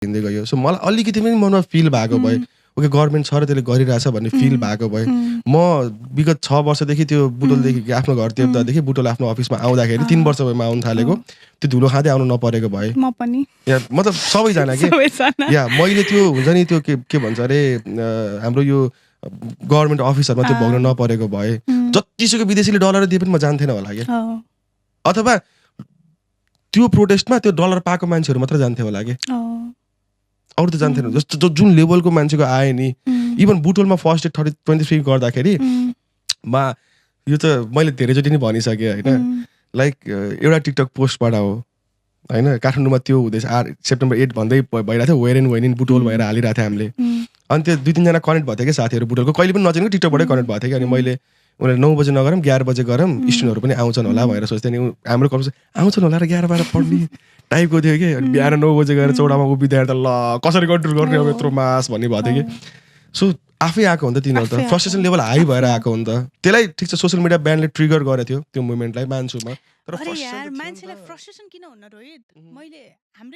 हिँड्दै गयो। सो मलाई अलिकति पनि मनमा फिल भएको भए ओके गभर्नमेन्ट छ र त्यसले गरिरहेछ भन्ने फिल भएको भए म विगत 6 वर्षदेखि त्यो बुटोलदेखि आफ्नो घर देवदादेखि बुटोल आफ्नो अफिसमा आउँदाखेरि 3 वर्ष भयो म आउनु थालेको त्यो धुलो खाँदै आउनु नपरेको भए म पनि या मतलब सबैजना के या मैले त्यो हुन्छ नि त्यो के भन्छ अरे हाम्रो यो गभर्नमेन्ट अफिसहरुमा त्यो भोग्न नपरेको भए जतिसुकै विदेशीले डलर दिए पनि म जान्थेन होला के अथवा त्यो प्रोटेस्टमा त्यो डलर पाएको मान्छेहरु मात्र जान्थे होला के अरु त जान्थेन जस्तो जुन लेभलको मान्छेको आए नि इभन बुटोलमा फर्स्ट डे 23 गर्दाखेरि मा यो त मैले धेरैचोटि नि भनिसके हैन लाइक एउटा टिकटक पोस्टबाट हो हैन काठमाडौँमा त्यो हुँदैछ सेप्टेम्बर 8 भन्दै भइराथ्यो where and when in Butwal भएर हालिराथे हामीले अनि त्यो 2-3 जना कनेक्ट भएको थियो के साथीहरु बुटोलको कहिले पनि नचिनेको टिकटकबाटै कनेक्ट भएको थियो कि अनि मैले उनीहरु 9 बजे नगरम 11 बजे गरम स्टुडेन्टहरु पनि आउँछन् होला भनेर सोच्थे नि हाम्रो कलेज आउँछन् होला र 11 12 पढ्ने टाइपको थियो कि अनि बिहान 9 बजे गएर चौडामा उभिँदै त ल कसरी कन्ट्रोल गर्ने अब यत्रो मास भन्ने भएको थियो कि सो आफै आएको हुन्छ तिनीहरु त फ्रस्ट्रेसन लेभल हाई भएर आएको हुन्छ त्यसलाई ठीक छ सोशल मिडिया ब्यानले ट्रिगर गरेको थियो त्यो मुभमेन्टलाई मान्छुमा तर अरे यार मान्छेलाई फ्रस्ट्रेसन किन हुन रोहित मैले हाम्रो